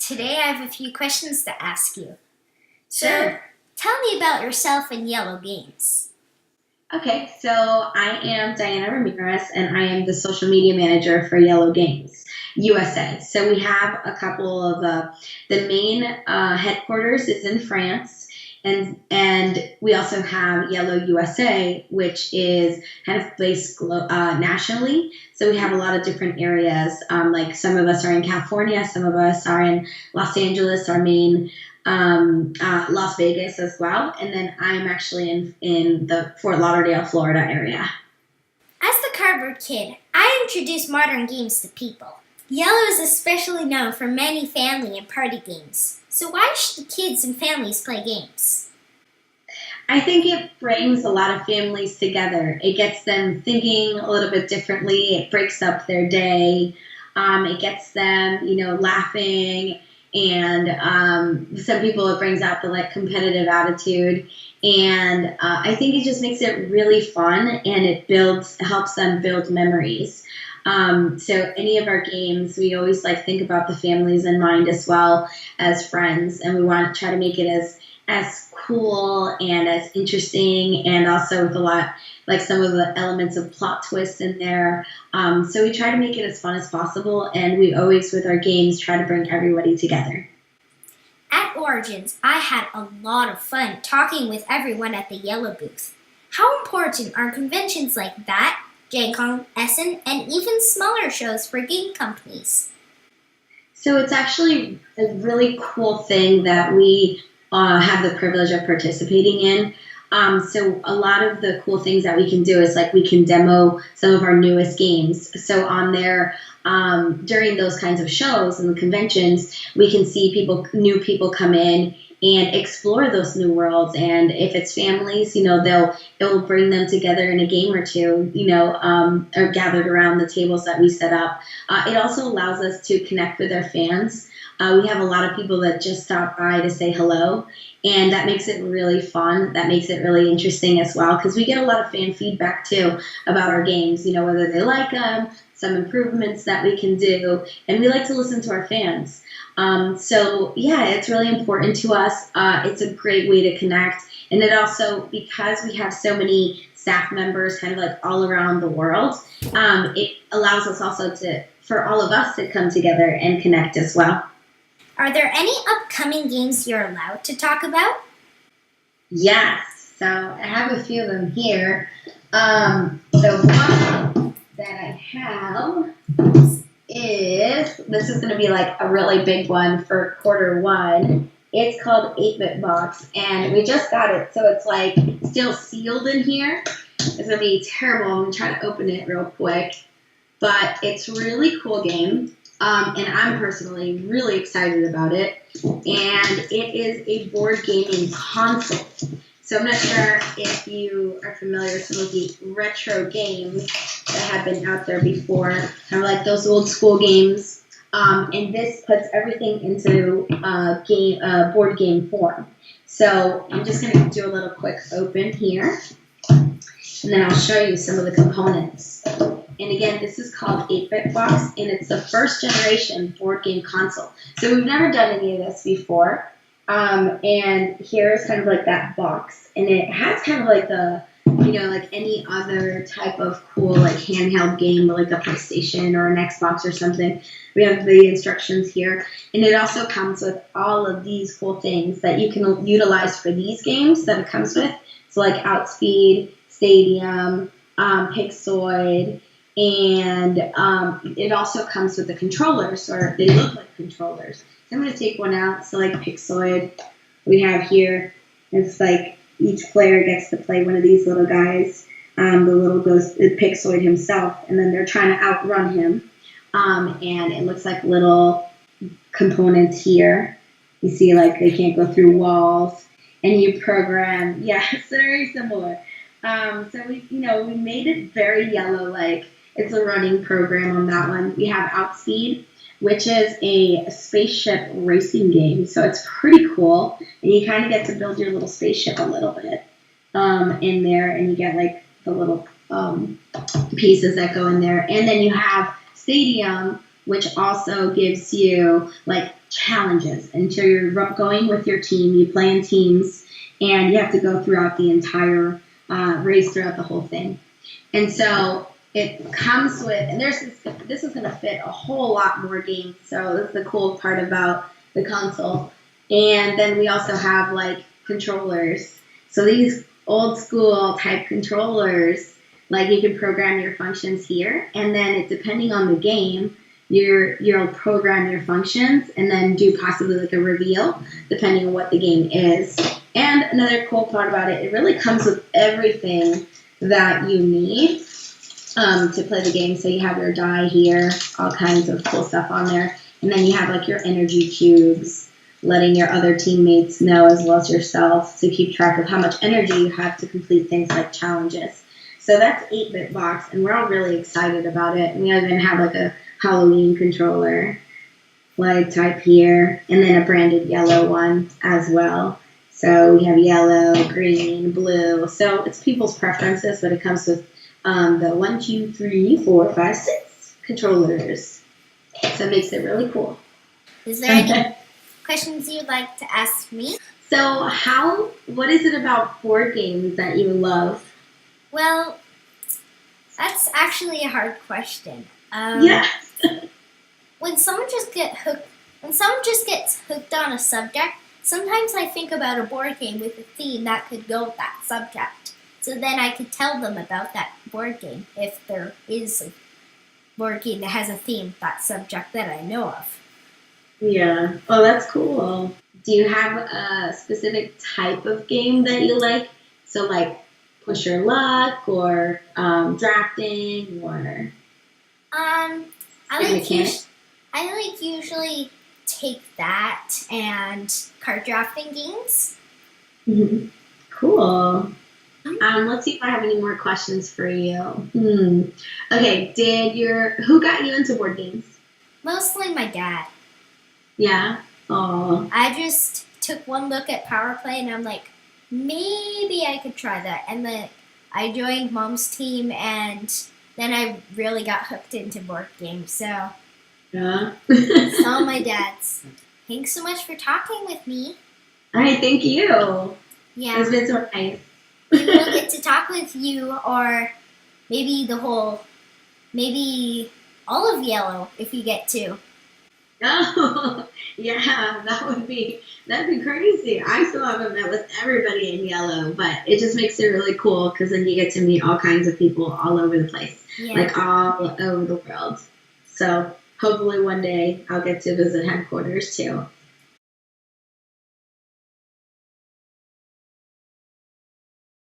Today I have a few questions to ask you. Sure. Tell me about yourself and Yellow Games. Okay, so I am Diana Ramirez, and I am the social media manager for Yellow Games USA. So we have a couple of the main headquarters is in France, and we also have Yellow USA, which is kind of based nationally. So we have a lot of different areas. Like some of us are in California, some of us are in Los Angeles, our main Las Vegas as well, and then I'm actually in the Fort Lauderdale, Florida area. As the cardboard kid, I introduce modern games to people. Yellow is especially known for many family and party games. So why should kids and families play games? I think it brings a lot of families together. It gets them thinking a little bit differently. It breaks up their day. It gets them, laughing. And some people, it brings out the competitive attitude, and I think it just makes it really fun, and it helps them build memories. So any of our games, we always think about the families in mind as well as friends, and we want to try to make it as cool and as interesting, and also with a lot some of the elements of plot twists in there. So we try to make it as fun as possible, and we always, with our games, try to bring everybody together. At Origins, I had a lot of fun talking with everyone at the Yellow booth. How important are conventions like that, Gen Con, Essen, and even smaller shows for game companies? So it's actually a really cool thing that we have the privilege of participating in. So a lot of the cool things that we can do is we can demo some of our newest games. So on there, during those kinds of shows and the conventions, we can see new people come in and explore those new worlds. And if it's families, it will bring them together in a game or two, or gathered around the tables that we set up. It also allows us to connect with our fans. We have a lot of people that just stop by to say hello, and that makes it really fun. That makes it really interesting as well, because we get a lot of fan feedback too about our games, whether they like them, some improvements that we can do, and we like to listen to our fans. So yeah, it's really important to us. It's a great way to connect, and it also, because we have so many staff members kind of all around the world, it allows us also for all of us to come together and connect as well. Are there any upcoming games you're allowed to talk about? Yes, so I have a few of them here. The one that I have this is going to be a really big one for Q1. It's called 8-Bit Box, and we just got it, so it's still sealed in here. It's going to be terrible. I'm going to try to open it real quick, but it's a really cool game. And I'm personally really excited about it. And it is a board gaming console. So I'm not sure if you are familiar with some of the retro games that have been out there before, kind of those old school games. And this puts everything into board game form. So I'm just going to do a little quick open here, and then I'll show you some of the components. And again, this is called 8-Bit Box, and it's the first generation board game console. So we've never done any of this before. And here's kind of that box. And it has kind of the, any other type of cool handheld game, like a PlayStation or an Xbox or something. We have the instructions here. And it also comes with all of these cool things that you can utilize for these games that it comes with. So Outspeed, Stadium, Pixoid. And it also comes with the controllers, or they look like controllers. So I'm going to take one out. So Pixoid, we have here, it's each player gets to play one of these little guys. The little Pixoid himself, and then they're trying to outrun him. And it looks like little components here. You see they can't go through walls. And you program, yeah, it's very similar. So we made it very yellow, it's a running program on that one. We have Outspeed, which is a spaceship racing game. So it's pretty cool. And you kind of get to build your little spaceship a little bit in there. And you get the little pieces that go in there. And then you have Stadium, which also gives you challenges. And so you're going with your team, you play in teams, and you have to go throughout the entire race, throughout the whole thing. And so it comes with, and this is going to fit a whole lot more games. So this is the cool part about the console. And then we also have like controllers. So these old school type controllers, like you can program your functions here, and then it, depending on the game, you'll program your functions and then do possibly like a reveal depending on what the game is. And another cool part about it, it really comes with everything that you need to play the game. So you have your die here, all kinds of cool stuff on there. And then you have like your energy cubes, letting your other teammates know as well as yourself to keep track of how much energy you have to complete things like challenges. So that's 8-Bit Box, and we're all really excited about it. And we even have like a Halloween controller like type here, and then a branded yellow one as well. So we have yellow, green, blue. So it's people's preferences, but it comes with the 1, 2, 3, 4, 5, 6 controllers. So it makes it really cool. Is there any questions you'd like to ask me? So what is it about board games that you love? Well, that's actually a hard question. Yeah. When someone just gets hooked on a subject, sometimes I think about a board game with a theme that could go with that subject. So then I could tell them about that board game if there is a board game that has a theme, that subject that I know of. Yeah. Oh, that's cool. Do you have a specific type of game that you like? So like Push Your Luck or drafting or I like usually take that and card drafting games. Mm-hmm. Cool. Let's see if I have any more questions for you. Okay, who got you into board games? Mostly my dad. Yeah. Oh. I just took one look at Power Play and I'm like, maybe I could try that. And then I joined Mom's team, and then I really got hooked into board games. So, Yeah. it's all my dad's. Thanks so much for talking with me. All right, thank you. Yeah. It's been so nice. Maybe we'll get to talk with you, or maybe all of Yellow if you get to. Oh, yeah, that'd be crazy. I still haven't met with everybody in Yellow, but it just makes it really cool because then you get to meet all kinds of people all over the place, like all over the world. So hopefully one day I'll get to visit headquarters too.